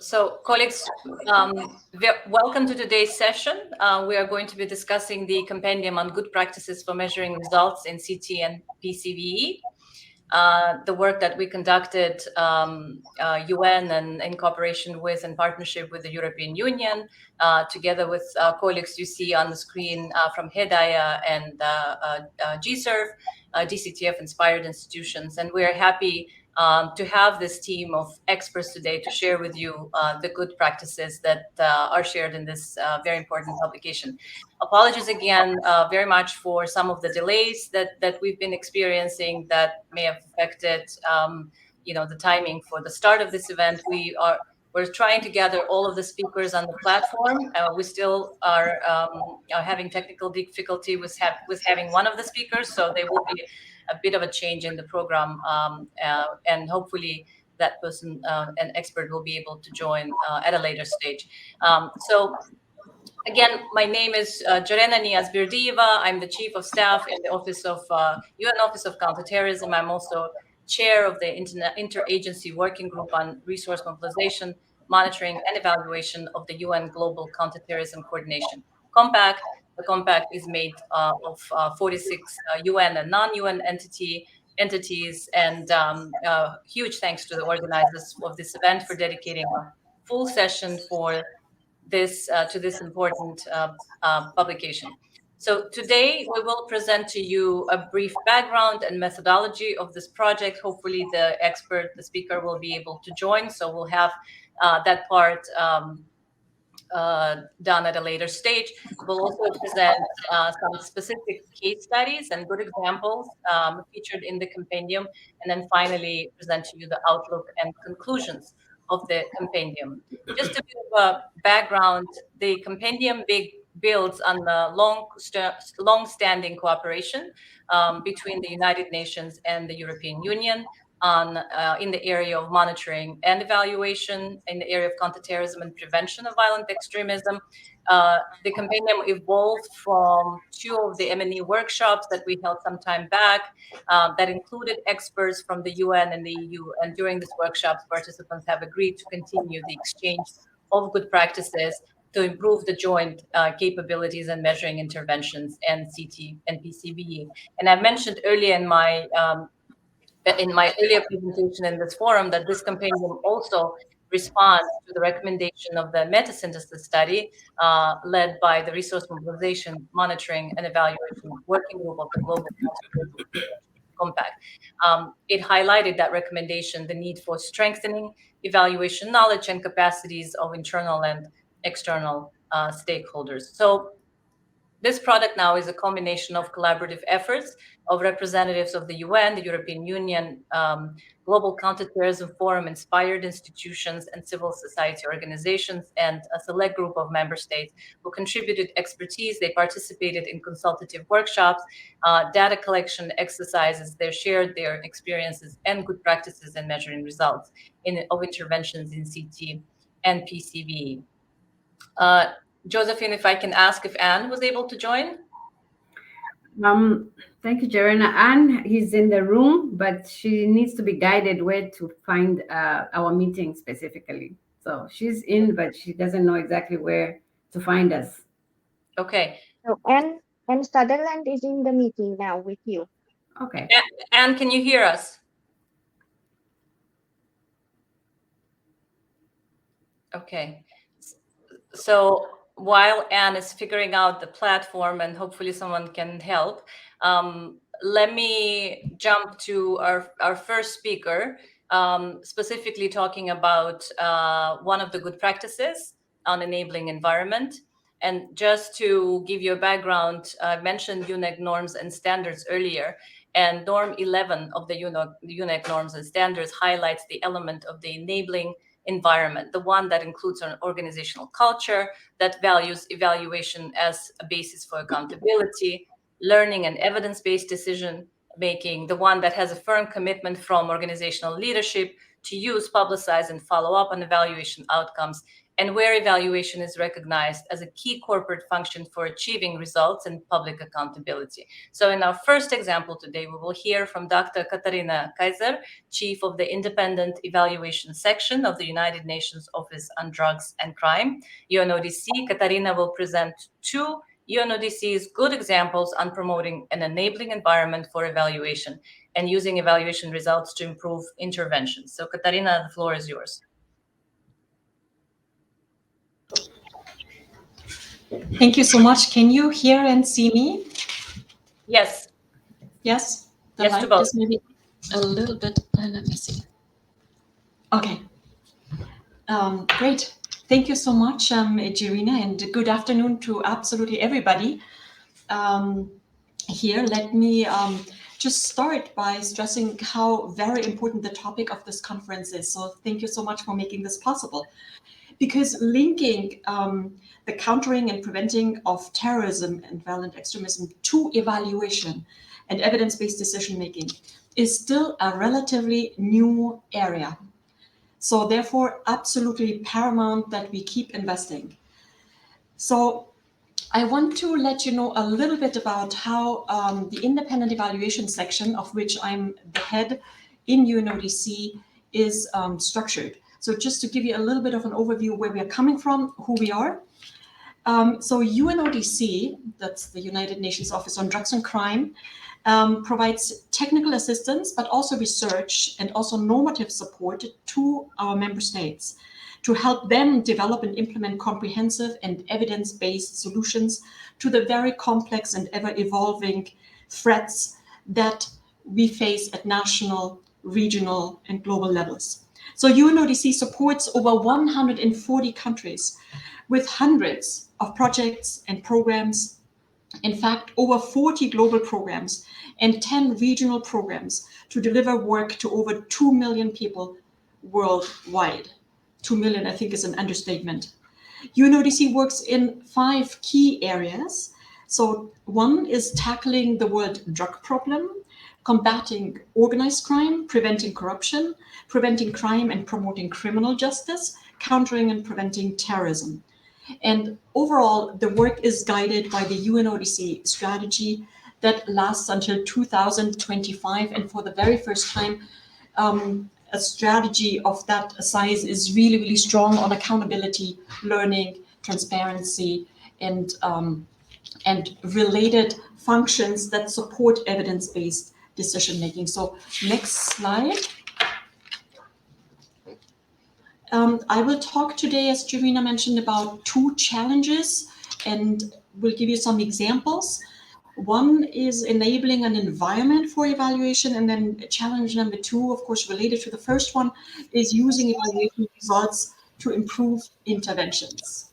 So, colleagues, welcome to today's session. We are going to be discussing the Compendium on Good Practices for Measuring Results in CT and PCVE. The work that we conducted, UN and in cooperation with and partnership with the European Union, together with colleagues you see on the screen from HEDAIA and GSERV, DCTF inspired institutions. And we are happy to have this team of experts today to share with you the good practices that are shared in this very important publication. Apologies again very much for some of the delays that we've been experiencing that may have affected the timing for the start of this event. We're trying to gather all of the speakers on the platform. We still are having technical difficulty with having one of the speakers, so there will be a bit of a change in the program, and hopefully that person, an expert, will be able to join at a later stage. Again, my name is Jarena Niaz-Birdieva. I'm the Chief of Staff in the Office of UN Office of Counterterrorism. I'm also chair of the Interagency Working Group on Resource Mobilization, Monitoring and Evaluation of the UN Global Counterterrorism Coordination Compact. The compact is made of 46 UN and non-UN entities, and huge thanks to the organizers of this event for dedicating a full session for this to this important publication. So today we will present to you a brief background and methodology of this project. Hopefully the speaker will be able to join, so we'll have that part done at a later stage. We'll also present some specific case studies and good examples featured in the compendium, and then finally present to you the outlook and conclusions of the compendium. Just a bit of a background, the compendium builds on the long-standing cooperation between the United Nations and the European Union in the area of monitoring and evaluation, in the area of counterterrorism and prevention of violent extremism. The compendium evolved from two of the M&E workshops that we held some time back that included experts from the UN and the EU. And during these workshops, participants have agreed to continue the exchange of good practices to improve the joint capabilities and measuring interventions and CT and PCVE. And I mentioned earlier in my earlier presentation in this forum that this compendium also responds to the recommendation of the meta-synthesis study led by the Resource Mobilization, Monitoring and Evaluation Working Group of the Global Counterterrorism Compact. It highlighted that recommendation, the need for strengthening evaluation knowledge and capacities of internal and external stakeholders. So this product now is a combination of collaborative efforts of representatives of the UN, the European Union, Global Counterterrorism Forum, inspired institutions and civil society organizations, and a select group of member states who contributed expertise. They participated in consultative workshops, data collection exercises. They shared their experiences and good practices in measuring results of interventions in CT and PCVE. Josephine, if I can ask if Anne was able to join? Thank you, Jarena. Anne is in the room, but she needs to be guided where to find our meeting specifically. So she's in, but she doesn't know exactly where to find us. Okay. So Anne Sutherland is in the meeting now with you. Okay. Anne, can you hear us? Okay. So while Anne is figuring out the platform and hopefully someone can help, let me jump to our first speaker, specifically talking about one of the good practices on enabling environment. And just to give you a background, I mentioned UNEC norms and standards earlier, and Norm 11 of the UNEC norms and standards highlights the element of the enabling environment, the one that includes an organizational culture that values evaluation as a basis for accountability, learning and evidence-based decision making, the one that has a firm commitment from organizational leadership to use, publicize, and follow up on evaluation outcomes, and where evaluation is recognized as a key corporate function for achieving results and public accountability. So in our first example today, we will hear from Dr. Katarina Kaiser, Chief of the Independent Evaluation Section of the United Nations Office on Drugs and Crime, UNODC. Katarina will present two UNODC's good examples on promoting an enabling environment for evaluation and using evaluation results to improve interventions. So Katarina, the floor is yours. Thank you so much. Can you hear and see me? Yes. Yes? The Yes, to light both. is maybe a little bit, let me see. Okay. Great. Thank you so much, Jirina, and good afternoon to absolutely everybody here. Let me just start by stressing how very important the topic of this conference is. So thank you so much for making this possible. Because linking the countering and preventing of terrorism and violent extremism to evaluation and evidence-based decision-making is still a relatively new area. So therefore, absolutely paramount that we keep investing. So I want to let you know a little bit about how the independent evaluation section, of which I'm the head in UNODC, is structured. So just to give you a little bit of an overview where we are coming from, who we are. So UNODC, that's the United Nations Office on Drugs and Crime, provides technical assistance, but also research and also normative support to our member states to help them develop and implement comprehensive and evidence-based solutions to the very complex and ever-evolving threats that we face at national, regional, and global levels. So UNODC supports over 140 countries with hundreds of projects and programs. In fact, over 40 global programs and 10 regional programs to deliver work to over 2 million people worldwide. 2 million, I think, is an understatement. UNODC works in 5 key areas. So one is tackling the world drug problem, combating organized crime, preventing corruption, preventing crime and promoting criminal justice, countering and preventing terrorism. And overall, the work is guided by the UNODC strategy that lasts until 2025. And for the very first time, a strategy of that size is really, really strong on accountability, learning, transparency, and related functions that support evidence-based decision-making. So next slide. I will talk today, as Jirina mentioned, about 2 challenges, and we'll give you some examples. One is enabling an environment for evaluation, and then challenge number 2, of course, related to the first one, is using evaluation results to improve interventions.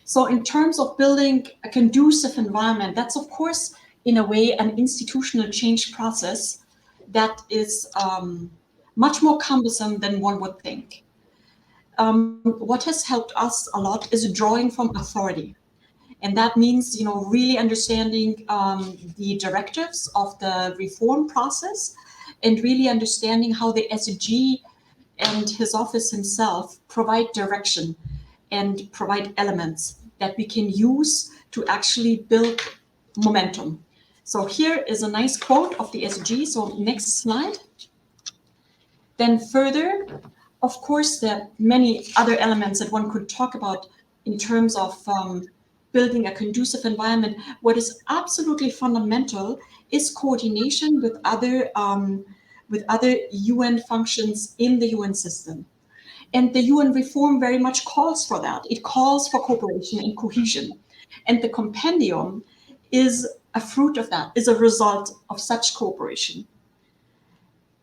So in terms of building a conducive environment, that's of course, in a way, an institutional change process that is much more cumbersome than one would think. What has helped us a lot is drawing from authority. And that means, really understanding the directives of the reform process and really understanding how the SG and his office himself provide direction and provide elements that we can use to actually build momentum. So here is a nice quote of the SG. So next slide. Then further, of course, there are many other elements that one could talk about in terms of building a conducive environment. What is absolutely fundamental is coordination with other UN functions in the UN system. And the UN reform very much calls for that. It calls for cooperation and cohesion. And the Compendium is a fruit of that, is a result of such cooperation.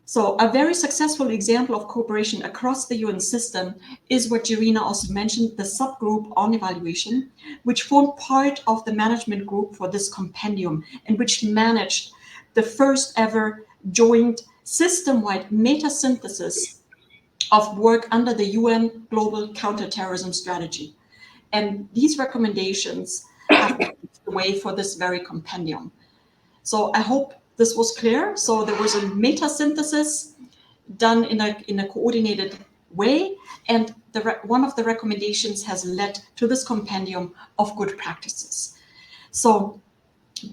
So a very successful example of cooperation across the UN system is what Jirina also mentioned, the subgroup on evaluation, which formed part of the management group for this compendium and which managed the first ever joint system-wide meta-synthesis of work under the UN Global Counterterrorism Strategy. And these recommendations have paved the way for this very compendium. So I hope this was clear. So there was a meta synthesis done in a coordinated way. And one of the recommendations has led to this compendium of good practices. So,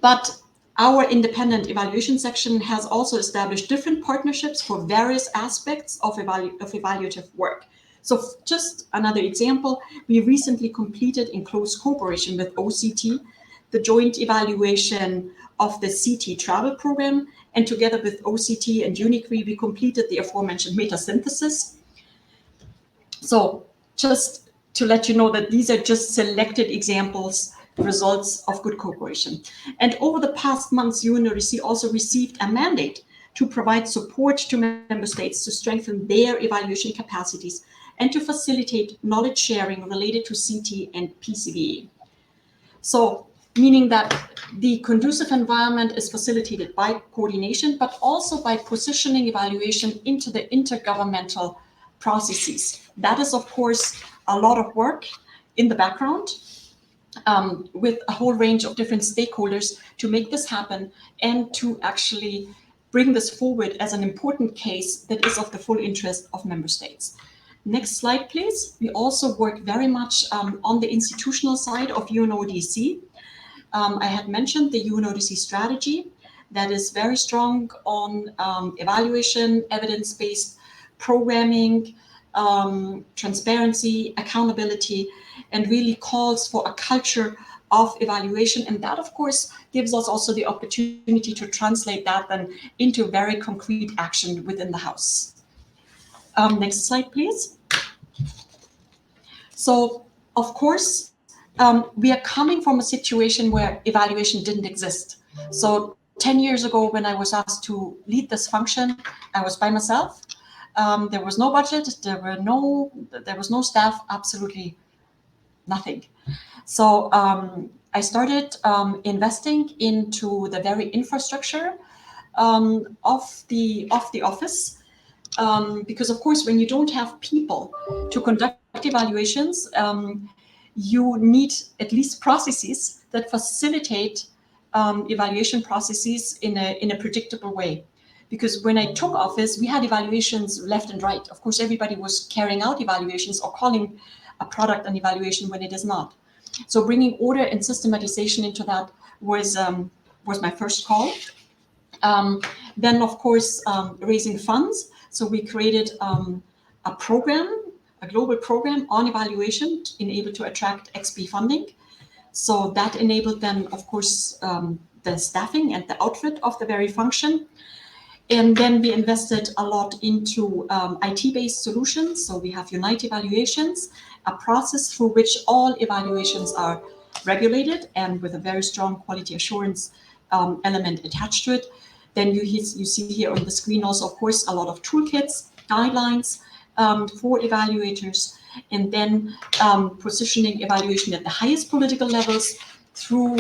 but our independent evaluation section has also established different partnerships for various aspects of evaluative work. So just another example, we recently completed in close cooperation with OCT, the joint evaluation of the CT travel program, and together with OCT and UNICRI, we completed the aforementioned meta-synthesis. So just to let you know that these are just selected examples, results of good cooperation. And over the past months, UNODC also received a mandate to provide support to member states to strengthen their evaluation capacities and to facilitate knowledge sharing related to CT and PCVE. So meaning that the conducive environment is facilitated by coordination, but also by positioning evaluation into the intergovernmental processes. That is, of course, a lot of work in the background with a whole range of different stakeholders to make this happen and to actually bring this forward as an important case that is of the full interest of member states. Next slide, please. We also work very much on the institutional side of UNODC. I had mentioned the UNODC strategy that is very strong on evaluation, evidence-based programming, transparency, accountability, and really calls for a culture of evaluation. And that, of course, gives us also the opportunity to translate that then into very concrete action within the House. Next slide, please. So, of course, we are coming from a situation where evaluation didn't exist. So 10 years ago, when I was asked to lead this function, I was by myself. There was no budget, there was no staff, absolutely nothing. So I started investing into the very infrastructure of the office, because of course, when you don't have people to conduct evaluations, you need at least processes that facilitate evaluation processes in a predictable way. Because when I took office, we had evaluations left and right. Of course, everybody was carrying out evaluations or calling a product an evaluation when it is not. So bringing order and systematization into that was my first call. Then, of course, raising funds. So we created a program, a global program on evaluation, enabled to attract XP funding. So that enabled then, of course, the staffing and the outfit of the very function. And then we invested a lot into IT-based solutions. So we have Unite Evaluations, a process through which all evaluations are regulated and with a very strong quality assurance element attached to it. Then you see here on the screen also, of course, a lot of toolkits, guidelines for evaluators, and then positioning evaluation at the highest political levels through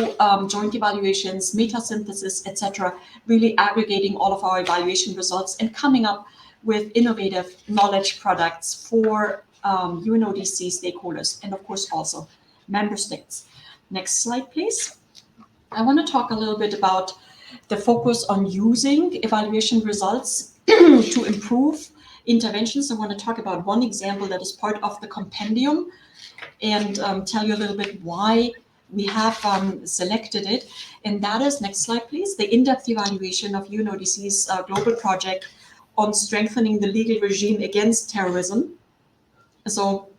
joint evaluations, meta-synthesis, etc., really aggregating all of our evaluation results and coming up with innovative knowledge products for UNODC stakeholders and, of course, also member states. Next slide, please. I want to talk a little bit about the focus on using evaluation results to improve interventions. I want to talk about one example that is part of the compendium and tell you a little bit why we have selected it. And that is, next slide, please, the in-depth evaluation of UNODC's global project on strengthening the legal regime against terrorism. So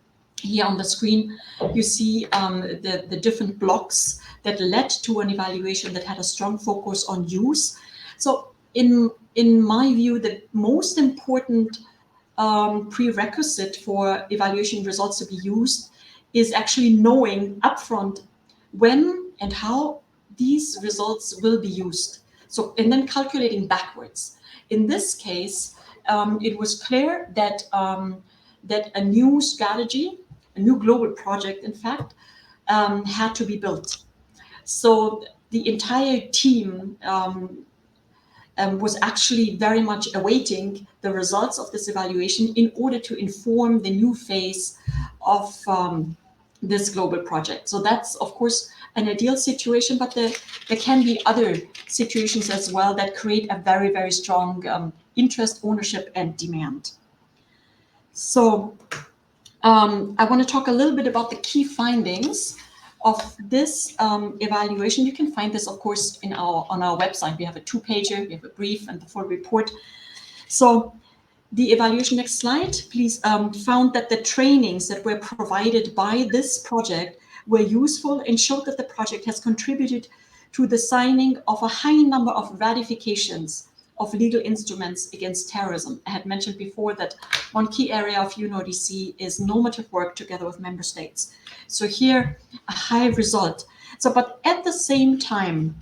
here on the screen, you see the different blocks that led to an evaluation that had a strong focus on use. So in my view, the most important prerequisite for evaluation results to be used is actually knowing upfront when and how these results will be used. So, and then calculating backwards. In this case, it was clear that that a new strategy, a new global project, in fact, had to be built. So the entire team was actually very much awaiting the results of this evaluation in order to inform the new phase of this global project. So that's, of course, an ideal situation, but there can be other situations as well that create a very, very strong interest, ownership, and demand. So I want to talk a little bit about the key findings of this evaluation. You can find this, of course, on our website. We have a 2-pager, we have a brief and the full report. So the evaluation, next slide, please, found that the trainings that were provided by this project were useful and showed that the project has contributed to the signing of a high number of ratifications of legal instruments against terrorism. I had mentioned before that one key area of UNODC is normative work together with member states. So here, a high result. So, but at the same time,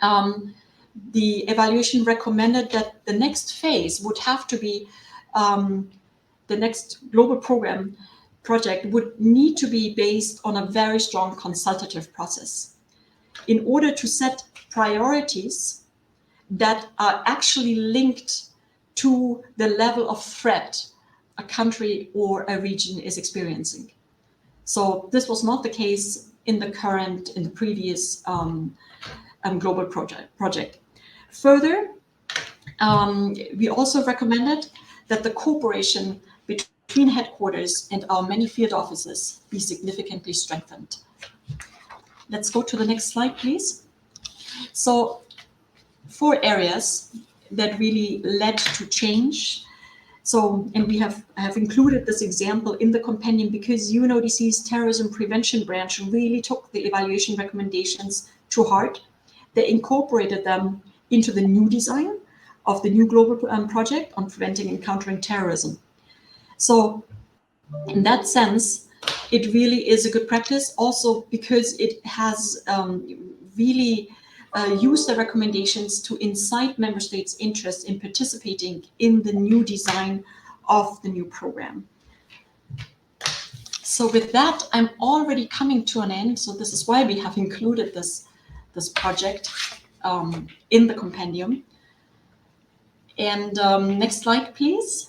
the evaluation recommended that the next phase would have to be, the next global program project would need to be based on a very strong consultative process in order to set priorities that are actually linked to the level of threat a country or a region is experiencing. So this was not the case in the previous global project. Further, we also recommended that the cooperation between headquarters and our many field offices be significantly strengthened. Let's go to the next slide, please. So 4 areas that really led to change. So, and I have included this example in the compendium because UNODC's terrorism prevention branch really took the evaluation recommendations to heart. They incorporated them into the new design of the new global project on preventing and countering terrorism. So in that sense, it really is a good practice also because it has really used the recommendations to incite member states' interest in participating in the new design of the new program. So with that, I'm already coming to an end. So this is why we have included this project in the compendium. And next slide, please.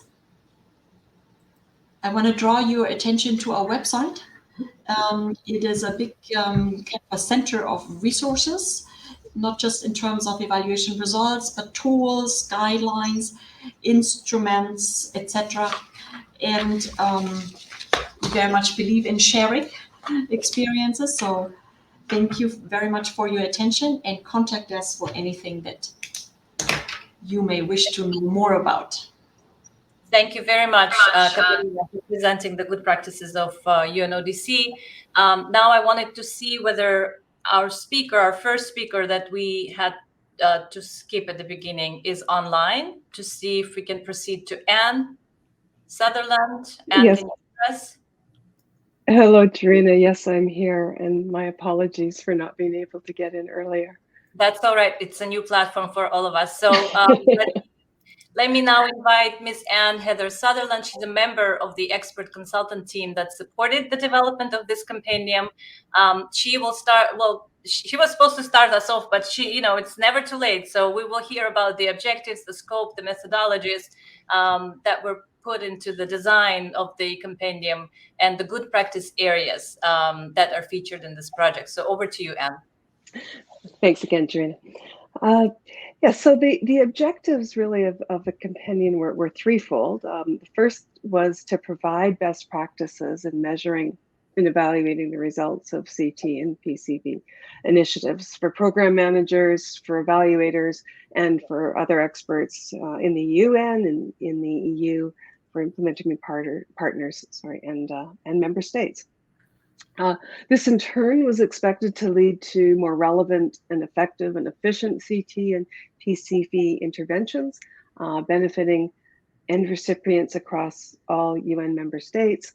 I want to draw your attention to our website. It is a big kind of a center of resources, not just in terms of evaluation results, but tools, guidelines, instruments, etc. And we very much believe in sharing experiences. So thank you very much for your attention and contact us for anything that you may wish to know more about. Thank you very much, Katerina, for presenting the good practices of UNODC. Now I wanted to see whether our first speaker that we had to skip at the beginning is online, to see if we can proceed to Anne Sutherland. Anne, Yes. can you hear us? Hello, Tarina. Yes, I'm here, and my apologies for not being able to get in earlier. That's all right. It's a new platform for all of us. So let me now invite Ms. Anne Heather Sutherland. She's a member of the expert consultant team that supported the development of this compendium. She will start, well, she was supposed to start us off, but it's never too late. So we will hear about the objectives, the scope, the methodologies that were put into the design of the compendium and the good practice areas that are featured in this project. So over to you, Anne. Thanks again, Tarina. So the objectives really of the compendium were threefold. The first was to provide best practices in measuring and evaluating the results of CT and PCV initiatives for program managers, for evaluators, and for other experts in the UN and in the EU for implementing partners, and member states. This in turn was expected to lead to more relevant and effective and efficient CT and PCV interventions, benefiting end recipients across all UN member states.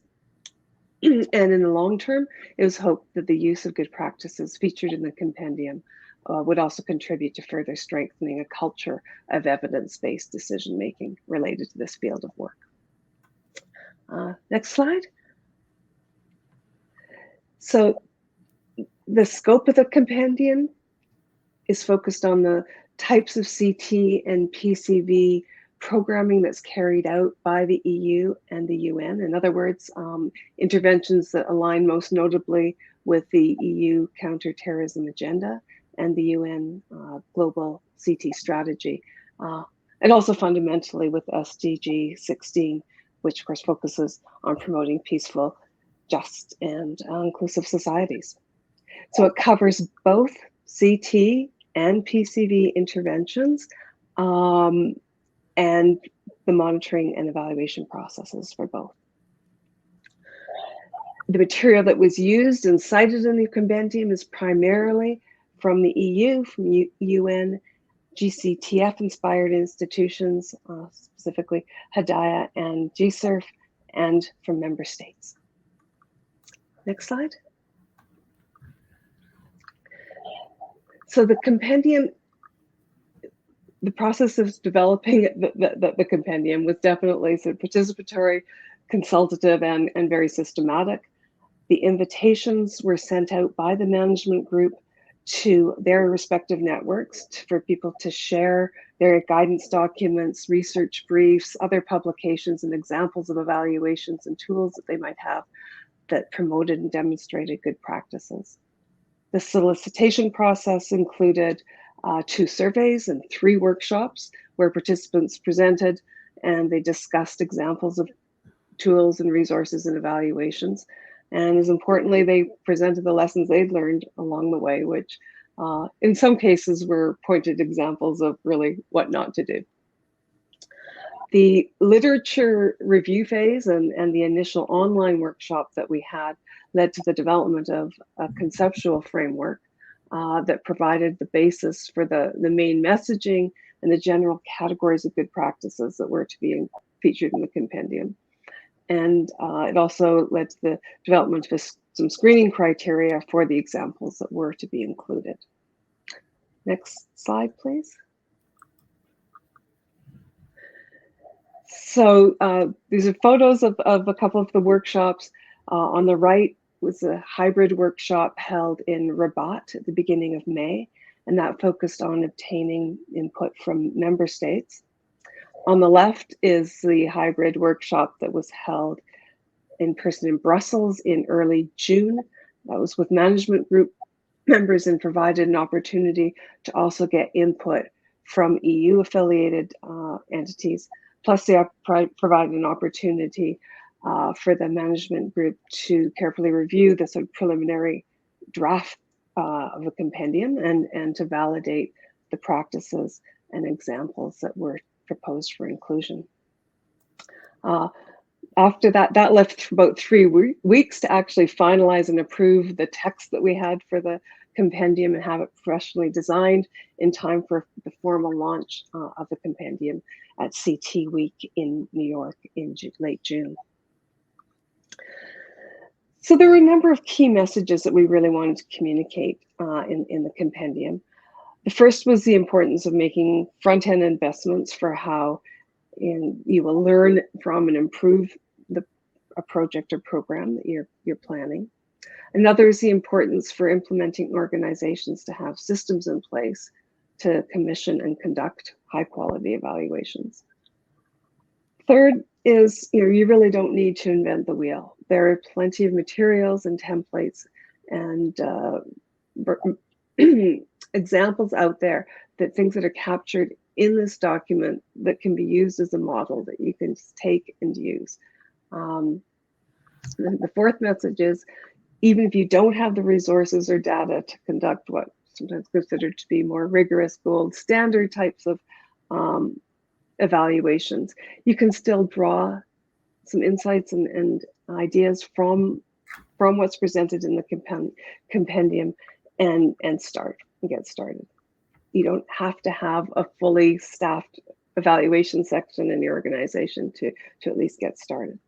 And in the long term, it was hoped that the use of good practices featured in the compendium would also contribute to further strengthening a culture of evidence-based decision-making related to this field of work. Next slide. So the scope of the compendium is focused on the types of CT and PCV programming that's carried out by the EU and the UN. In other words, interventions that align most notably with the EU counterterrorism agenda and the UN global CT strategy. And also fundamentally with SDG 16, which of course focuses on promoting peaceful, just, and inclusive societies. So it covers both CT and PCV interventions, and the monitoring and evaluation processes for both. The material that was used and cited in the Compendium is primarily from the EU, from UN, GCTF-inspired institutions, specifically HDAIA and GSERF, and from member states. Next slide. So the Compendium, the process of developing the Compendium was definitely sort of participatory, consultative, and very systematic. The invitations were sent out by the management group to their respective networks for people to share their guidance documents, research briefs, other publications, and examples of evaluations and tools that they might have that promoted and demonstrated good practices. The solicitation process included 2 surveys and 3 workshops where participants presented and they discussed examples of tools and resources and evaluations. And as importantly, they presented the lessons they'd learned along the way, which in some cases were pointed examples of really what not to do. The literature review phase and the initial online workshop that we had led to the development of a conceptual framework that provided the basis for the main messaging and the general categories of good practices that were to be featured in the Compendium. And it also led to the development of some screening criteria for the examples that were to be included. Next slide, please. So these are photos of a couple of the workshops. On the right was a hybrid workshop held in Rabat at the beginning of May, and that focused on obtaining input from member states. On the left is the hybrid workshop that was held in person in Brussels in early June. That was with management group members and provided an opportunity to also get input from EU affiliated entities. Plus they provided an opportunity for the management group to carefully review the sort of preliminary draft of a compendium and to validate the practices and examples that were proposed for inclusion. After that left about 3 weeks to actually finalize and approve the text that we had for the compendium and have it professionally designed in time for the formal launch of the compendium at CT Week in New York in late June. So there were a number of key messages that we really wanted to communicate in the compendium. The first was the importance of making front-end investments for how you will learn from and improve a project or program that you're planning. Another is the importance for implementing organizations to have systems in place to commission and conduct high-quality evaluations. Third is, you really don't need to invent the wheel. There are plenty of materials and templates and examples out there, that things that are captured in this document that can be used as a model that you can just take and use. The fourth message is, even if you don't have the resources or data to conduct what sometimes considered to be more rigorous gold standard types of evaluations, you can still draw some insights and ideas from what's presented in the compendium and get started. You don't have to have a fully staffed evaluation section in your organization to at least get started.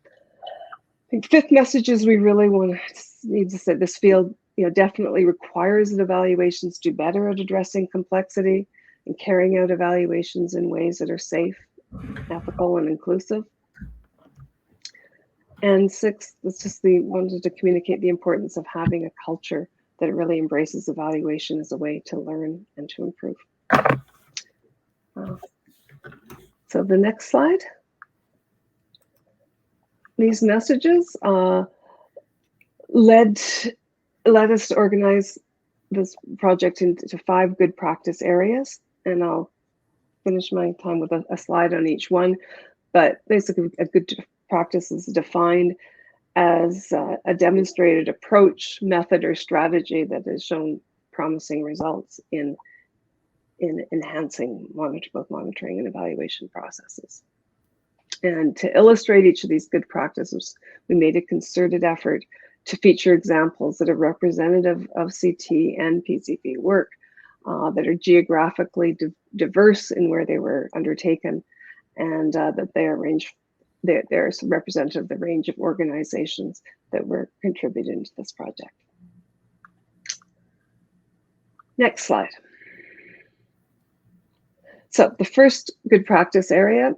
I think fifth message is we really need to say this field definitely requires that evaluations do better at addressing complexity and carrying out evaluations in ways that are safe, ethical, and inclusive. And sixth, wanted to communicate the importance of having a culture that really embraces evaluation as a way to learn and to improve. So the next slide. These messages led us to organize this project into 5 good practice areas, and I'll finish my time with a slide on each one. but basically a good practice is defined as a demonstrated approach, method, or strategy that has shown promising results in enhancing both monitoring and evaluation processes. And to illustrate each of these good practices, we made a concerted effort to feature examples that are representative of CT and PCV work, that are geographically diverse in where they were undertaken, and that they're representative of the range of organizations that were contributing to this project. Next slide. So the first good practice area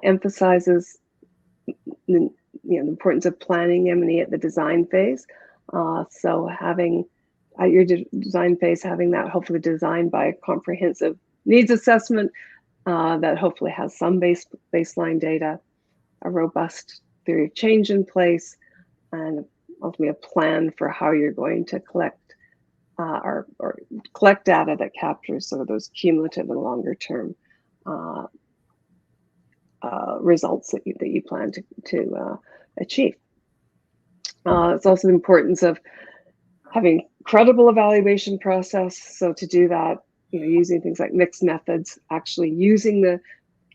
emphasizes the importance of planning M&E at the design phase. So having at your design phase, having that hopefully designed by a comprehensive needs assessment that hopefully has some baseline data, a robust theory of change in place, and ultimately a plan for how you're going to collect or collect data that captures sort of those cumulative and longer term results that you plan to achieve. It's also the importance of having credible evaluation process. So to do that, using things like mixed methods, actually using the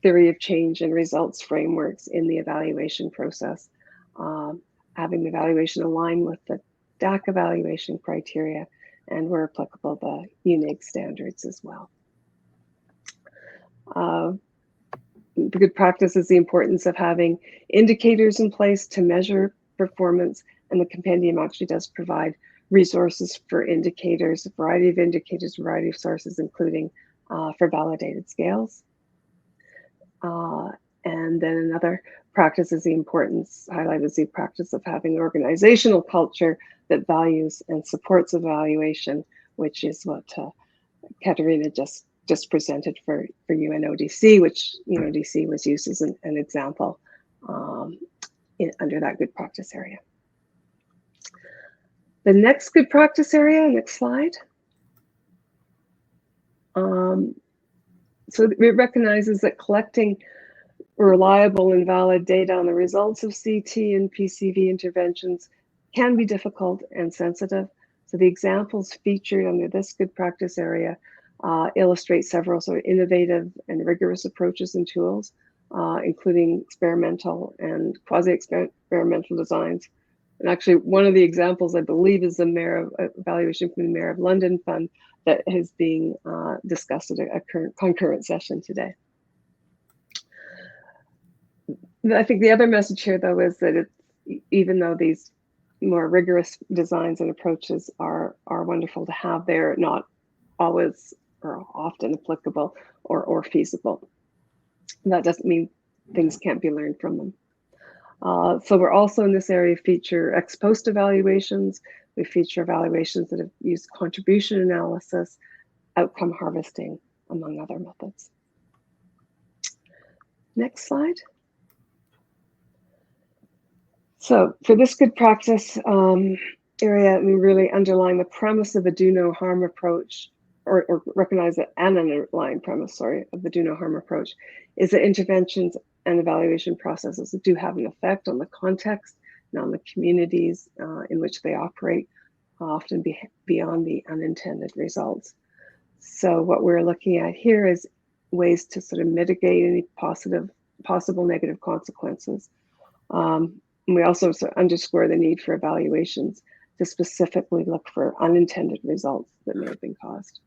theory of change and results frameworks in the evaluation process, having the evaluation align with the DAC evaluation criteria, and where applicable, the UNIG standards as well. The good practice is the importance of having indicators in place to measure performance, and the compendium actually does provide resources for indicators, a variety of indicators, a variety of sources, including for validated scales. And then another practice is the importance, highlighted the practice of having an organizational culture that values and supports evaluation, which is what Katerina just presented for UNODC, which UNODC was used as an example under that good practice area. The next good practice area, next slide. So it recognizes that collecting reliable and valid data on the results of CT and PCV interventions can be difficult and sensitive. So the examples featured under this good practice area illustrate several sort of innovative and rigorous approaches and tools, including experimental and quasi-experimental designs. And actually, one of the examples, I believe, is the evaluation from the Mayor of London Fund that is being discussed at a current concurrent session today. I think the other message here, though, is that even though these more rigorous designs and approaches are wonderful to have, they're not always or often applicable or feasible. And that doesn't mean things can't be learned from them. So we're also in this area feature ex post evaluations. We feature evaluations that have used contribution analysis, outcome harvesting, among other methods. Next slide. So for this good practice area, we really underline the premise of the do no harm approach, or recognize that an underlying premise, of the do no harm approach is that interventions and evaluation processes do have an effect on the context and on the communities in which they operate, often beyond the unintended results. So what we're looking at here is ways to sort of mitigate any possible negative consequences. And we also sort of underscore the need for evaluations to specifically look for unintended results that may have been caused.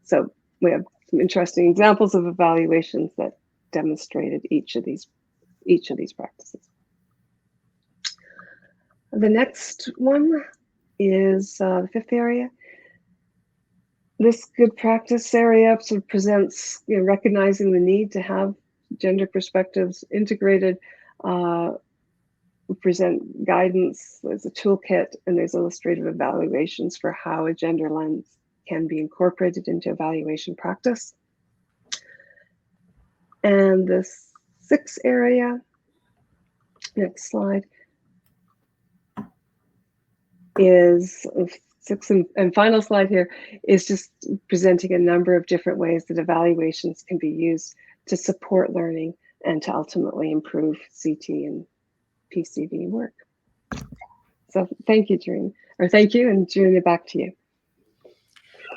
So we have some interesting examples of evaluations that demonstrated each of these practices. The next one is the fifth area. This good practice area sort of presents, recognizing the need to have gender perspectives integrated. We present guidance, there's a toolkit, and there's illustrative evaluations for how a gender lens can be incorporated into evaluation practice. And the sixth area, next slide, is sixth and final slide here, is just presenting a number of different ways that evaluations can be used to support learning and to ultimately improve CT and PCV work. So thank you, Jarina. Or thank you, and Jarina, back to you.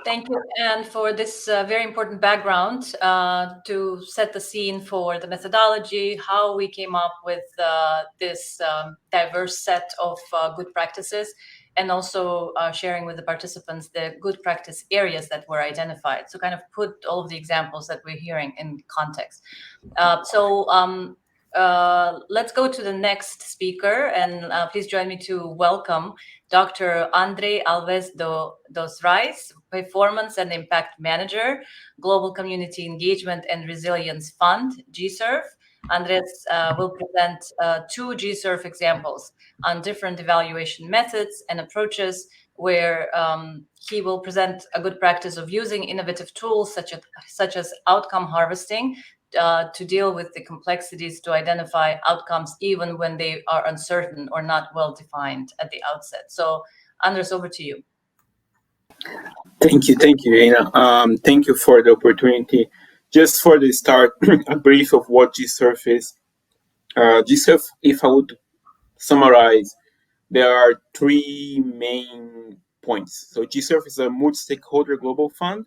Thank you, and for this very important background to set the scene for the methodology, how we came up with this diverse set of good practices, and also sharing with the participants the good practice areas that were identified. So kind of put all of the examples that we're hearing in context. Let's go to the next speaker, and please join me to welcome Dr. Andre Alves dos Reis, Performance and Impact Manager, Global Community Engagement and Resilience Fund, GSERF. Andres will present two GSERF examples on different evaluation methods and approaches, where he will present a good practice of using innovative tools such as outcome harvesting to deal with the complexities to identify outcomes even when they are uncertain or not well defined at the outset. So, Andres, over to you. Thank you, Irina. Thank you for the opportunity. Just for the start, a brief of what GSERF is. GSERF, if I would summarize, there are three main points. So GSERF is a multi-stakeholder global fund.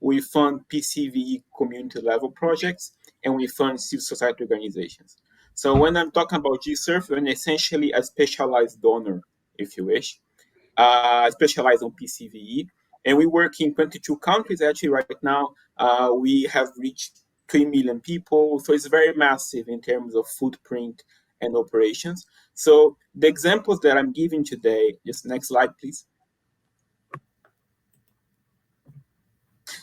We fund PCVE community level projects, and we fund civil society organizations. So when I'm talking about GSERF, we're essentially a specialized donor, if you wish, specialized on PCVE. And we work in 22 countries. Actually, right now, we have reached 3 million people. So it's very massive in terms of footprint and operations. So the examples that I'm giving today, just next slide, please.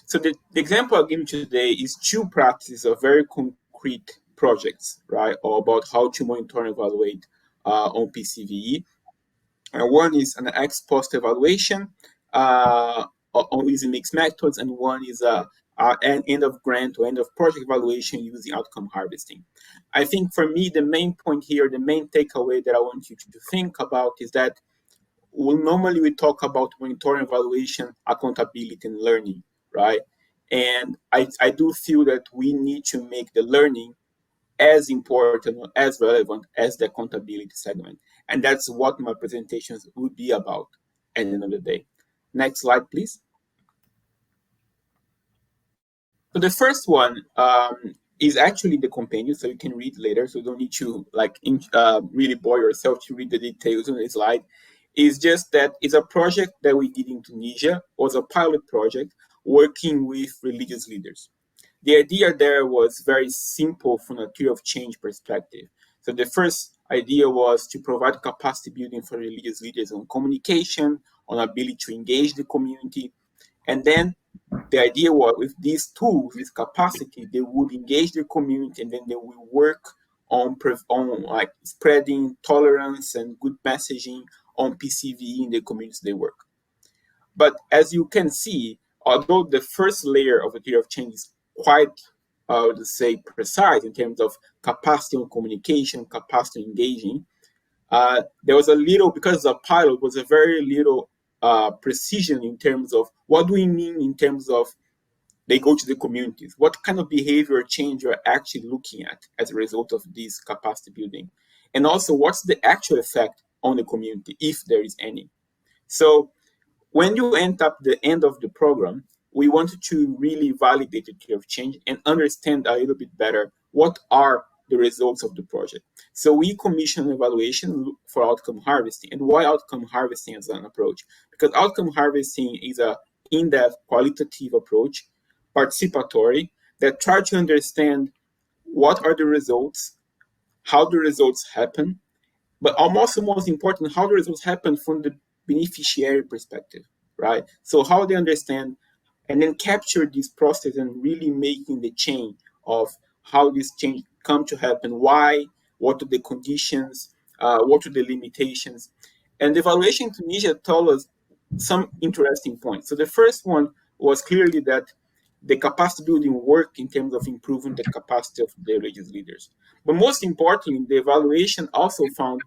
So the example I'll give today is two practices of very concrete projects, right, or about how to monitor and evaluate on PCVE. One is an ex post evaluation on using mixed methods, and one is an end of grant or end of project evaluation using outcome harvesting. I think for me, the main point here, the main takeaway that I want you to think about is that normally we talk about monitoring, evaluation, accountability, and learning, right? And I do feel that we need to make the learning as important or as relevant as the accountability segment. And that's what my presentations would be about at the end of the day. Next slide, please. So the first one is actually the compendium, so you can read later. So you don't need to really bore yourself to read the details on the slide. It's just that it's a project that we did in Tunisia. It was a pilot project working with religious leaders. The idea there was very simple from a theory of change perspective. So the first idea was to provide capacity building for religious leaders on communication, on ability to engage the community. And then the idea was with these tools, this capacity, they would engage the community, and then they will work on like spreading tolerance and good messaging on PCVE in the communities they work. But as you can see, although the first layer of the theory of change is quite, I would say, precise in terms of capacity on communication, capacity on engaging, there was a little, because the pilot was a very little precision in terms of what do we mean in terms of they go to the communities, what kind of behavior change you're actually looking at as a result of this capacity building, and also what's the actual effect on the community, if there is any. So when you end up the end of the program, we wanted to really validate the theory of change and understand a little bit better what are the results of the project. So we commissioned evaluation for outcome harvesting. And why outcome harvesting as an approach? Because outcome harvesting is an in-depth qualitative approach, participatory, that try to understand what are the results, how the results happen, but also most important, how the results happen from the beneficiary perspective, right? So how they understand and then capture this process and really making the chain of how this change come to happen, why, what are the conditions, what are the limitations. And the evaluation in Tunisia told us some interesting points. So the first one was clearly that the capacity building work in terms of improving the capacity of the religious leaders. But most importantly, the evaluation also found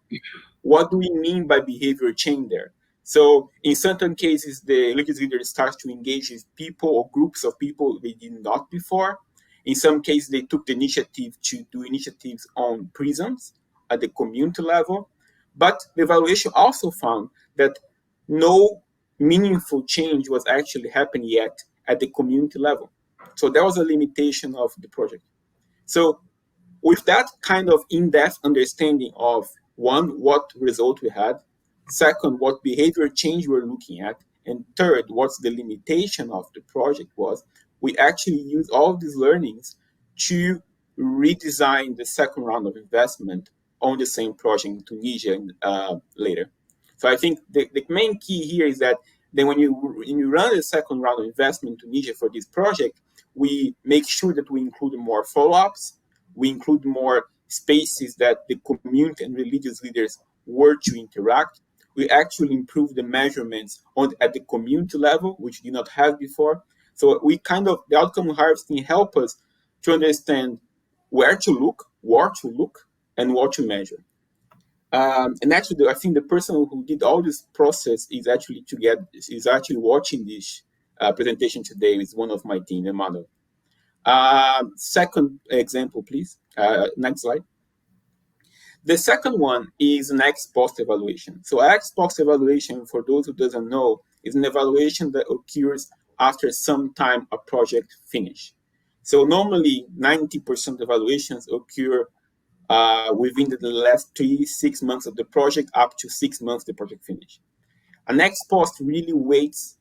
what do we mean by behavior change there. So in certain cases, the religious leader starts to engage with people or groups of people they did not before. In some cases, they took the initiative to do initiatives on prisons at the community level. But the evaluation also found that no meaningful change was actually happening yet at the community level. So that was a limitation of the project. So with that kind of in-depth understanding of one, what result we had, second, what behavior change we're looking at, and third, what's the limitation of the project was, we actually use all of these learnings to redesign the second round of investment on the same project in Tunisia later. So I think the main key here is that then when you run the second round of investment in Tunisia for this project, we make sure that we include more follow-ups, we include more spaces that the community and religious leaders were to interact. We actually improve the measurements at the community level, which we did not have before. So we the outcome harvesting help us to understand where to look, what to look, and what to measure. And actually, I think the person who did all this process is actually watching this presentation today with one of my team, Emmanuel. Second example, please. Next slide. The second one is an ex post evaluation. So ex post evaluation, for those who doesn't know, is an evaluation that occurs after some time a project finish. So normally 90% of evaluations occur within the last 3-6 months of the project, up to 6 months the project finish. An ex post really waits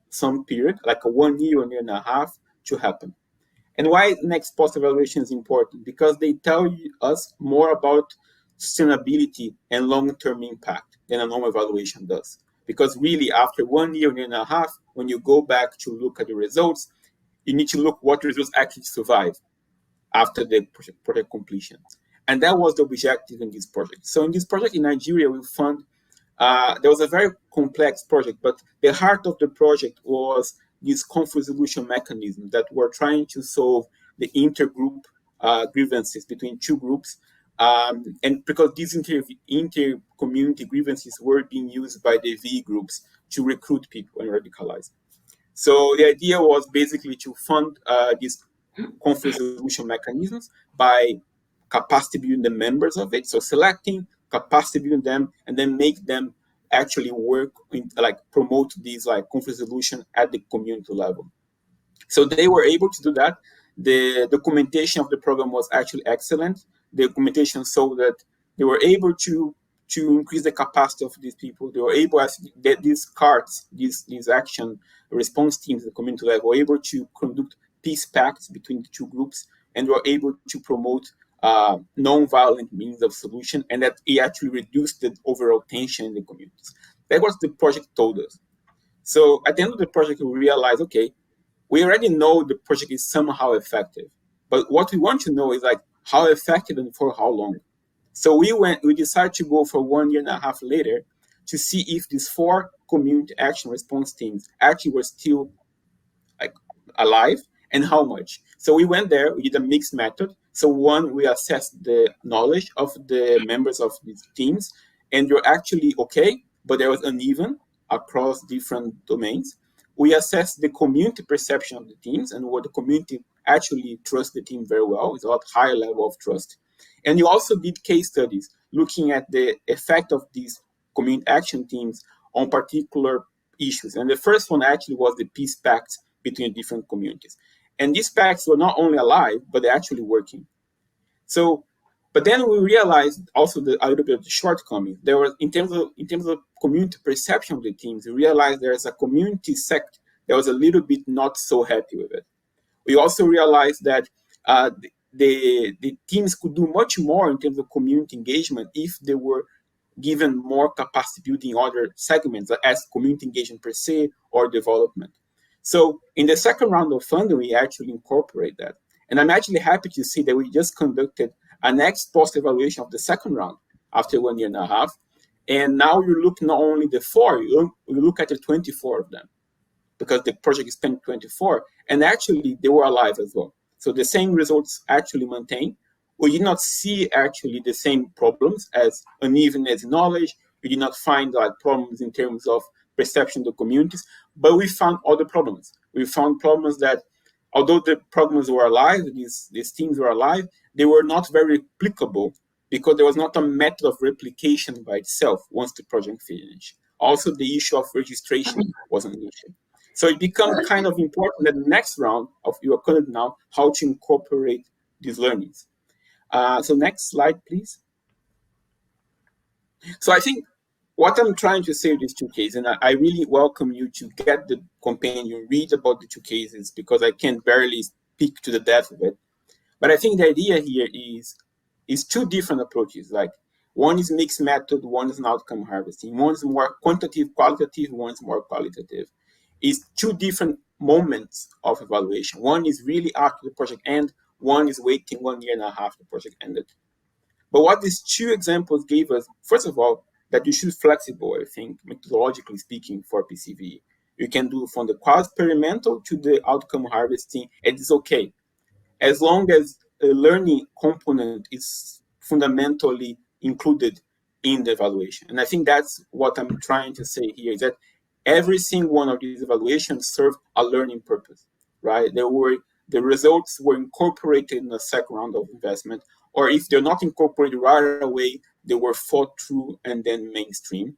some period, like a 1 year, 1.5 years to happen. And why next post evaluation is important? Because they tell us more about sustainability and long-term impact than a normal evaluation does. Because really, after 1 year, 1.5 years, when you go back to look at the results, you need to look what results actually survive after the project completion. And that was the objective in this project. So in this project in Nigeria, we found there was a very complex project, but the heart of the project was this conflict resolution mechanism that were trying to solve the intergroup grievances between two groups. And because these inter-community grievances were being used by the VE groups to recruit people and radicalize. So the idea was basically to fund these conflict resolution mechanisms by capacity building the members of it. So selecting, capacity building them, and then make them actually work promote these conflict resolution at the community level. So they were able to do that. The documentation of the program was actually excellent. The documentation showed that they were able to increase the capacity of these people. They were able to get these cards, these action response teams at the community level, were able to conduct peace pacts between the two groups, and were able to promote non-violent means of solution, and that it actually reduced the overall tension in the communities. That was the project told us. So at the end of the project, we realized, okay, we already know the project is somehow effective, but what we want to know is how effective and for how long. So we decided to go for 1.5 years later to see if these 4 community action response teams actually were still alive and how much. So we went there, we did a mixed method. So one, we assessed the knowledge of the members of these teams, and they're actually okay, but there was uneven across different domains. We assessed the community perception of the teams and what the community actually trusts the team very well. It's a lot higher level of trust. And you also did case studies looking at the effect of these community action teams on particular issues. And the first one actually was the peace pacts between different communities. And these pacts were not only alive, but they're actually working. So, but then we realized also a little bit of the shortcomings. There was in terms of community perception of the teams, we realized there's a community sect that was a little bit not so happy with it. We also realized that the teams could do much more in terms of community engagement if they were given more capacity building in other segments, as community engagement per se or development. So in the second round of funding, we actually incorporate that. And I'm actually happy to see that we just conducted an ex post evaluation of the second round after 1.5 years. And now you look not only the 4, you look at the 24 of them, because the project is 24, and actually they were alive as well. So the same results actually maintain. We did not see actually the same problems as unevenness in knowledge. We did not find problems in terms of perception of the communities, but we found other problems. We found problems that although the programs were alive, these teams were alive, they were not very replicable because there was not a method of replication by itself once the project finished. Also, the issue of registration was an issue. So it became kind of important that the next round of your content now, how to incorporate these learnings. So next slide, please. So I think what I'm trying to say with these two cases, and I really welcome you to get the compendium, read about the two cases, because I can barely speak to the depth of it. But I think the idea here is two different approaches. Like one is mixed method, one is an outcome harvesting. One is more quantitative, qualitative, one is more qualitative. It's two different moments of evaluation. One is really after the project end, one is waiting 1.5 years the project ended. But what these two examples gave us, first of all, that you should be flexible, I think, methodologically speaking, for PCV. You can do from the quasi-experimental to the outcome harvesting, and it's okay. As long as a learning component is fundamentally included in the evaluation. And I think that's what I'm trying to say here, is that every single one of these evaluations served a learning purpose, right? The results were incorporated in the second round of investment, or if they're not incorporated right away, they were thought through and then mainstream.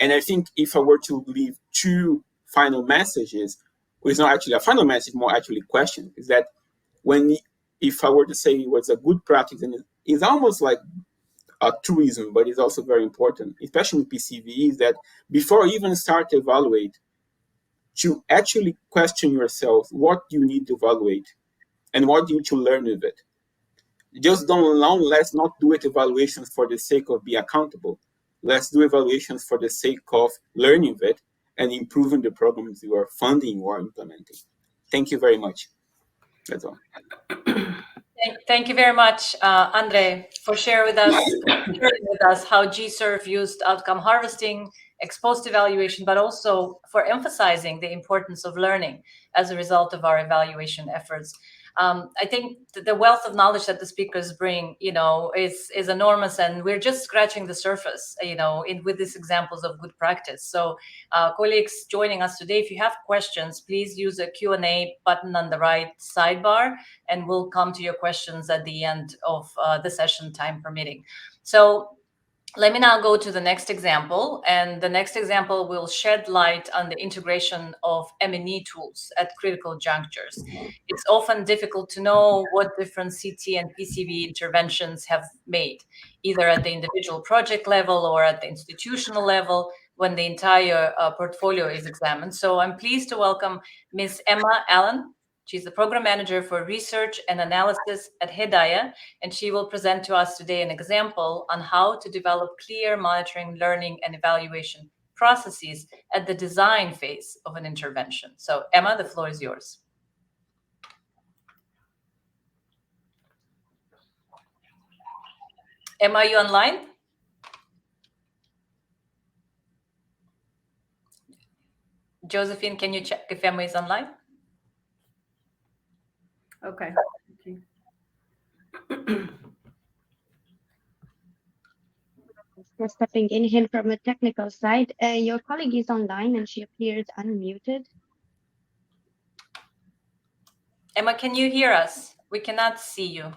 And I think if I were to leave two final messages, well, it's not actually a final message, more actually a question, is that if I were to say what's a good practice, and it's almost like a truism, but it's also very important, especially with PCV, is that before you even start to evaluate, to actually question yourself what you need to evaluate and what you need to learn with it. Just let's not do it evaluations for the sake of being accountable. Let's do evaluations for the sake of learning of it and improving the programs you are funding or implementing. Thank you very much. That's all. Thank you very much, Andre, for sharing with us how GSERF used outcome harvesting, ex-post evaluation, but also for emphasizing the importance of learning as a result of our evaluation efforts. I think the wealth of knowledge that the speakers bring, is enormous, and we're just scratching the surface, with these examples of good practice. So, colleagues joining us today, if you have questions, please use the Q&A button on the right sidebar, and we'll come to your questions at the end of the session, time permitting. So, let me now go to the next example, and the next example will shed light on the integration of M&E tools at critical junctures. It's often difficult to know what different CT and PCV interventions have made, either at the individual project level or at the institutional level, when the entire portfolio is examined. So I'm pleased to welcome Ms. Emma Allen. She's the Program Manager for Research and Analysis at Hedaya, and she will present to us today an example on how to develop clear monitoring, learning, and evaluation processes at the design phase of an intervention. So, Emma, the floor is yours. Emma, are you online? Josephine, can you check if Emma is online? Okay. Just stepping in here from a technical side. Your colleague is online and she appears unmuted. Emma, can you hear us? We cannot see you.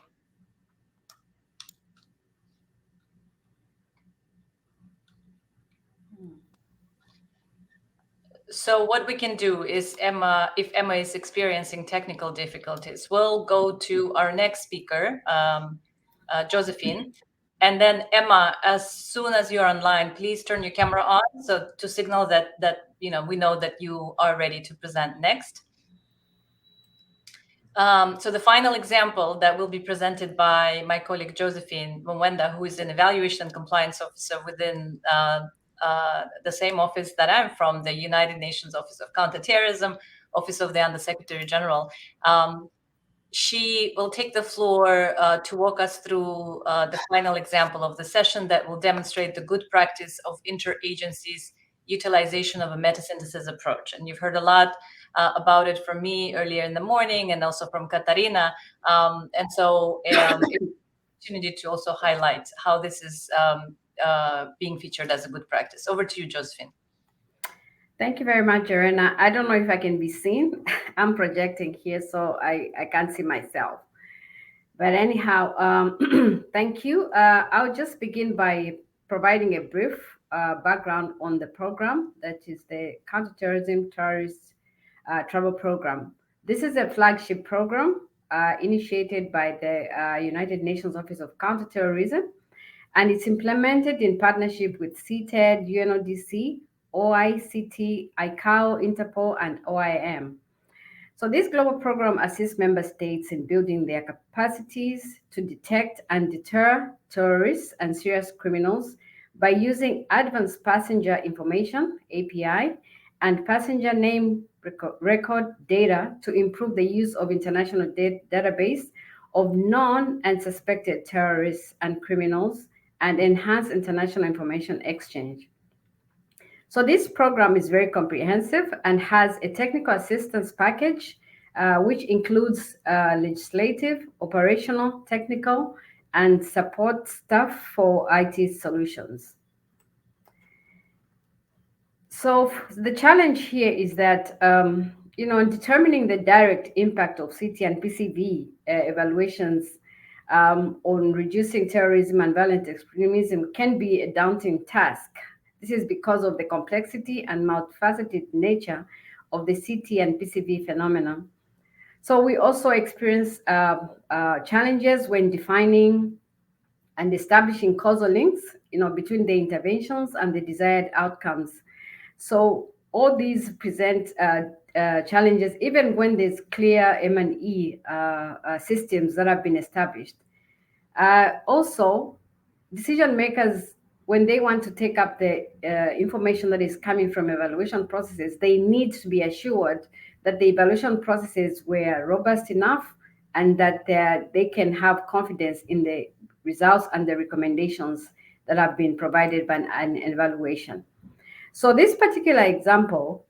So what we can do is, if Emma is experiencing technical difficulties, we'll go to our next speaker, Josephine. And then Emma, as soon as you're online, please turn your camera on, so to signal that we know that you are ready to present next. So the final example that will be presented by my colleague Josephine Mwenda, who is an evaluation and compliance officer within the same office that I'm from, the United Nations Office of Counterterrorism, Office of the Undersecretary General. She will take the floor to walk us through the final example of the session that will demonstrate the good practice of interagencies utilization of a metasynthesis approach. And you've heard a lot about it from me earlier in the morning and also from Katarina. And so it's an opportunity to also highlight how this is being featured as a good practice. Over to you, Josephine. Thank you very much, Joanna. I don't know if I can be seen. I'm projecting here, so I can't see myself. But anyhow, thank you. I'll just begin by providing a brief background on the program, that is the Counterterrorism Terrorist Travel Program. This is a flagship program initiated by the United Nations Office of Counterterrorism, and it's implemented in partnership with CTED, UNODC, OICT, ICAO, Interpol, and OIM. So this global program assists member states in building their capacities to detect and deter terrorists and serious criminals by using advanced passenger information, API, and passenger name record data to improve the use of international database of known and suspected terrorists and criminals and enhance international information exchange. So this program is very comprehensive and has a technical assistance package, which includes legislative, operational, technical, and support staff for IT solutions. So the challenge here is that, in determining the direct impact of CT and PCV evaluations on reducing terrorism and violent extremism can be a daunting task. This is because of the complexity and multifaceted nature of the CT and PCV phenomenon. So we also experience challenges when defining and establishing causal links, between the interventions and the desired outcomes. So all these present challenges, even when there's clear M&E systems that have been established. Also, decision makers, when they want to take up the information that is coming from evaluation processes, they need to be assured that the evaluation processes were robust enough and that they can have confidence in the results and the recommendations that have been provided by an evaluation. So this particular example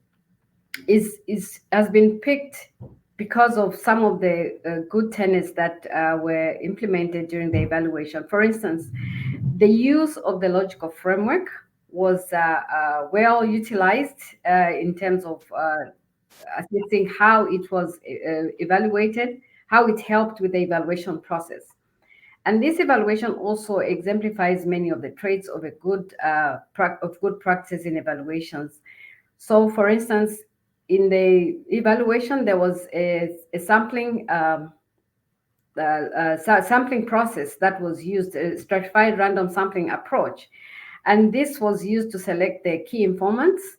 has been picked because of some of the good tenets that were implemented during the evaluation. For instance, the use of the logical framework was well utilized in terms of assessing how it was evaluated, how it helped with the evaluation process. And this evaluation also exemplifies many of the traits of a good practice in evaluations. So, for instance, in the evaluation, there was a sampling sampling process that was used, a stratified random sampling approach, and this was used to select the key informants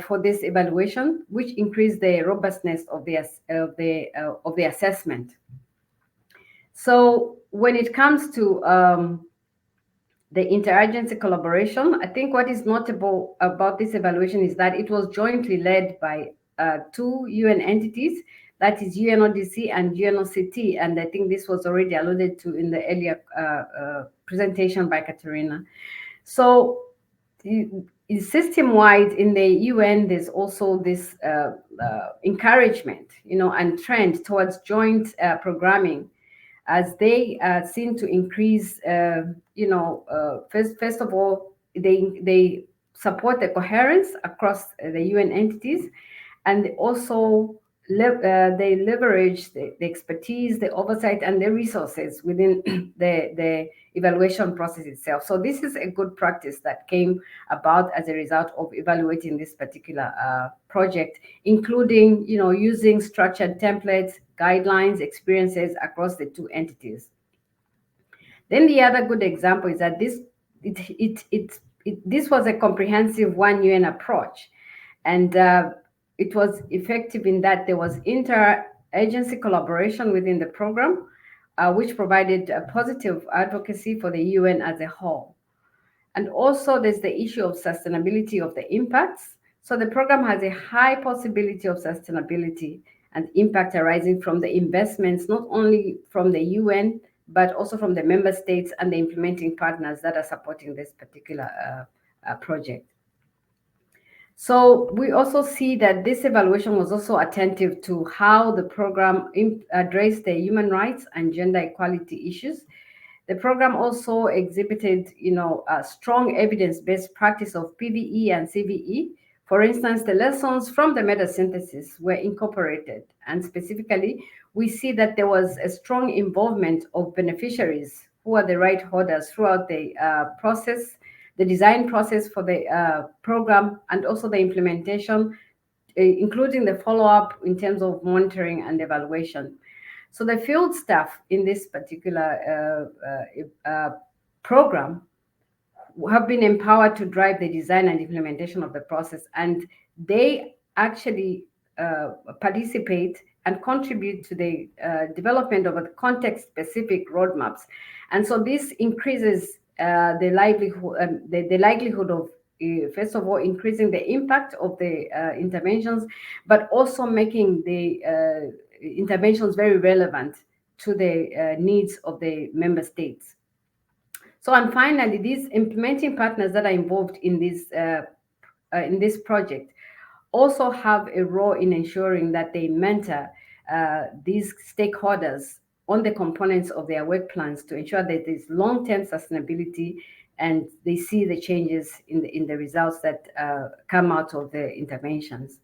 for this evaluation, which increased the robustness of the assessment. So when it comes to the interagency collaboration, I think what is notable about this evaluation is that it was jointly led by two UN entities, that is UNODC and UNOCT, and I think this was already alluded to in the earlier presentation by Katerina. So system-wide in the UN, there's also this encouragement, and trend towards joint programming, as they seem to increase, first of all, they support the coherence across the UN entities, and also they leverage the expertise, the oversight, and the resources within the evaluation process itself. So this is a good practice that came about as a result of evaluating this particular project, including, using structured templates, guidelines, experiences across the two entities. Then the other good example is that this was a comprehensive one UN approach, and it was effective in that there was inter-agency collaboration within the program, which provided a positive advocacy for the UN as a whole. And also there's the issue of sustainability of the impacts. So the program has a high possibility of sustainability and impact arising from the investments, not only from the UN, but also from the member states and the implementing partners that are supporting this particular project. So we also see that this evaluation was also attentive to how the program addressed the human rights and gender equality issues. The program also exhibited, a strong evidence-based practice of PVE and CVE For instance, the lessons from the meta-synthesis were incorporated, and specifically, we see that there was a strong involvement of beneficiaries who are the right holders throughout the process, the design process for the program, and also the implementation, including the follow-up in terms of monitoring and evaluation. So the field staff in this particular program have been empowered to drive the design and implementation of the process, and they actually participate and contribute to the development of a context-specific roadmaps. And so this increases the likelihood of first of all, increasing the impact of the interventions, but also making the interventions very relevant to the needs of the member states. So, and finally, these implementing partners that are involved in this project also have a role in ensuring that they mentor these stakeholders on the components of their work plans to ensure that there's long-term sustainability and they see the changes in the results that come out of the interventions.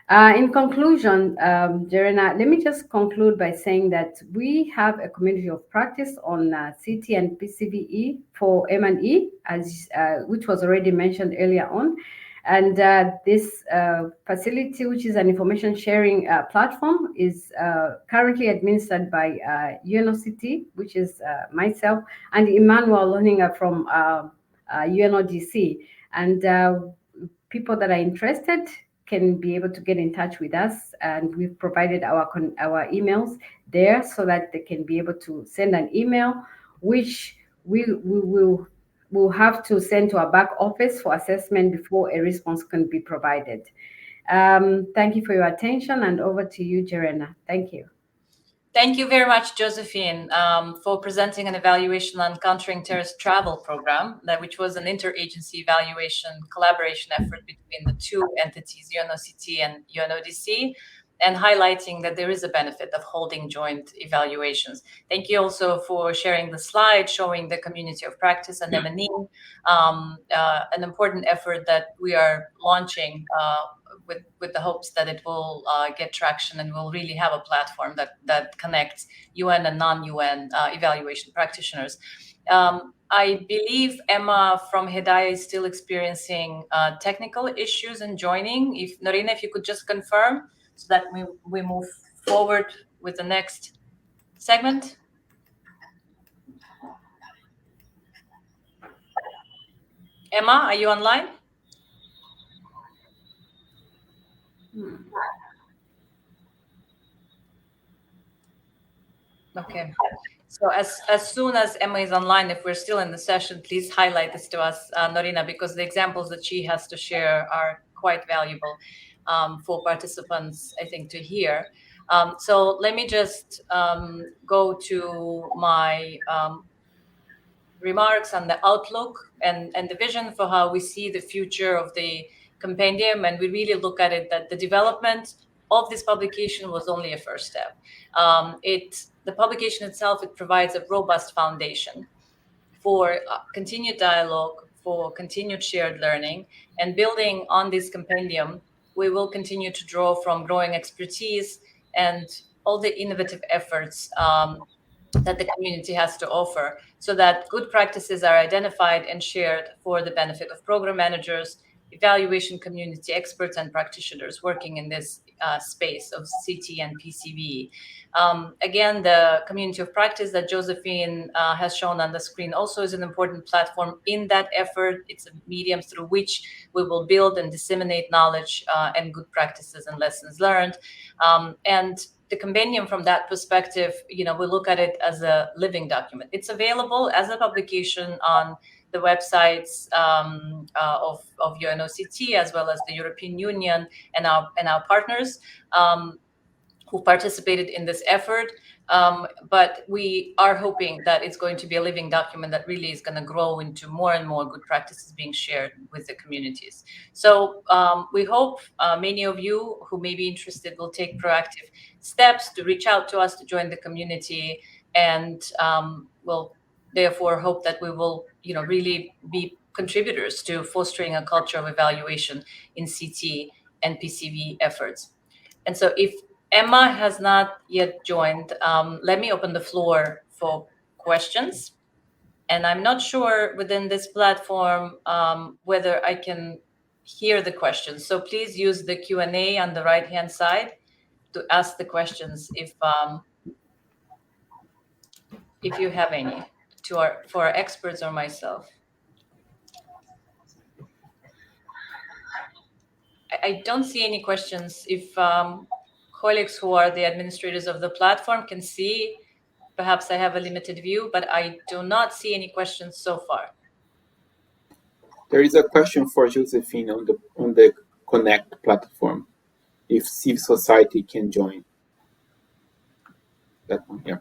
In conclusion, Jerena, let me just conclude by saying that we have a community of practice on CT and PCVE for M&E, which was already mentioned earlier on. And this facility, which is an information sharing platform, is currently administered by UNOCT, which is myself, and Emmanuel Loninga from UNODC. And people that are interested can be able to get in touch with us, and we've provided our emails there so that they can be able to send an email, which we will have to send to our back office for assessment before a response can be provided. Thank you for your attention, and over to you, Jerena. Thank you. Thank you very much, Josephine, for presenting an evaluation on countering terrorist travel program, which was an interagency evaluation collaboration effort between the two entities, UNOCT and UNODC, and highlighting that there is a benefit of holding joint evaluations. Thank you also for sharing the slide showing the community of practice and M&E, an important effort that we are launching with the hopes that it will get traction and will really have a platform that connects UN and non-UN evaluation practitioners. I believe Emma from Hedaya is still experiencing technical issues in joining. Norina, if you could just confirm so that we move forward with the next segment. Emma, are you online? Okay. So as soon as Emma is online, if we're still in the session, please highlight this to us, Norina, because the examples that she has to share are quite valuable for participants, I think, to hear. So let me just go to my remarks on the outlook and the vision for how we see the future of the compendium. And we really look at it that the development of this publication was only a first step. The publication itself, it provides a robust foundation for continued dialogue, for continued shared learning, and building on this compendium, we will continue to draw from growing expertise and all the innovative efforts that the community has to offer, so that good practices are identified and shared for the benefit of program managers, evaluation community experts, and practitioners working in this space of CT and PCVE. Again, the community of practice that Josephine has shown on the screen also is an important platform in that effort. It's a medium through which we will build and disseminate knowledge and good practices and lessons learned. And the compendium from that perspective, we look at it as a living document. It's available as a publication on the websites of UNOCT, as well as the European Union and our partners who participated in this effort. But we are hoping that it's going to be a living document that really is going to grow into more and more good practices being shared with the communities. So we hope many of you who may be interested will take proactive steps to reach out to us to join the community, and we'll therefore hope that we will really be contributors to fostering a culture of evaluation in CT and PCV efforts. And so if Emma has not yet joined, let me open the floor for questions. And I'm not sure within this platform whether I can hear the questions. So please use the Q&A on the right-hand side to ask the questions if you have any for our experts or myself. I don't see any questions. If colleagues who are the administrators of the platform can see, perhaps I have a limited view, but I do not see any questions so far. There is a question for Josephine on the Connect platform, if civil society can join. That one, yeah.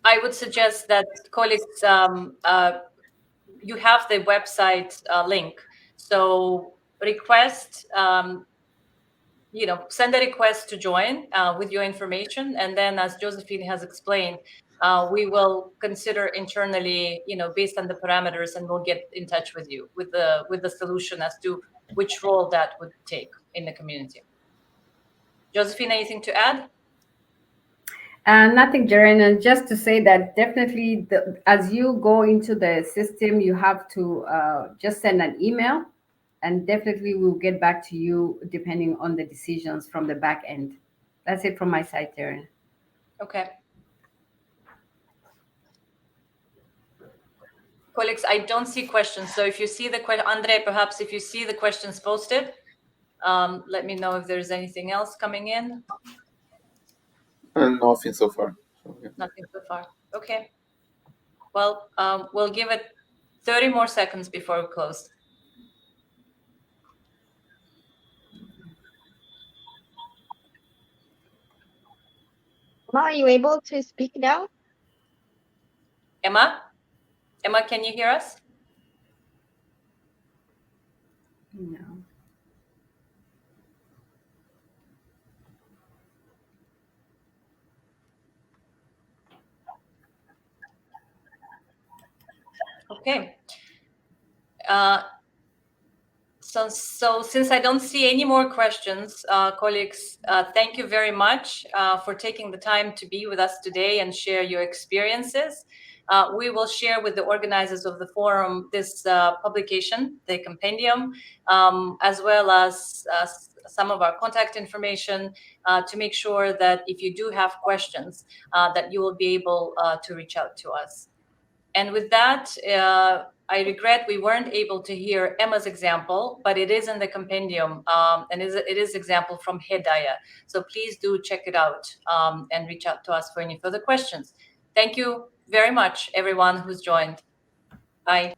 I would suggest that colleagues, you have the website link. So request, send a request to join with your information. And then as Josephine has explained, we will consider internally, based on the parameters, and we'll get in touch with you with the solution as to which role that would take in the community. Josephine, anything to add? Nothing, Jaren. Just to say that definitely, as you go into the system, you have to just send an email, and definitely we'll get back to you depending on the decisions from the back end. That's it from my side, Jaren. Okay. Colleagues, I don't see questions. So if you see the question, Andre, perhaps if you see the questions posted, let me know if there's anything else coming in. Nothing so far. So, yeah. Nothing so far. Okay. Well, we'll give it 30 more seconds before we close. Emma, are you able to speak now? Emma, can you hear us? No. Okay. So since I don't see any more questions, colleagues, thank you very much for taking the time to be with us today and share your experiences. We will share with the organizers of the forum this publication, the Compendium, as well as some of our contact information to make sure that if you do have questions, that you will be able to reach out to us. And with that, I regret we weren't able to hear Emma's example, but it is in the compendium, and it is example from Hedaya. So please do check it out and reach out to us for any further questions. Thank you very much, everyone who's joined. Bye.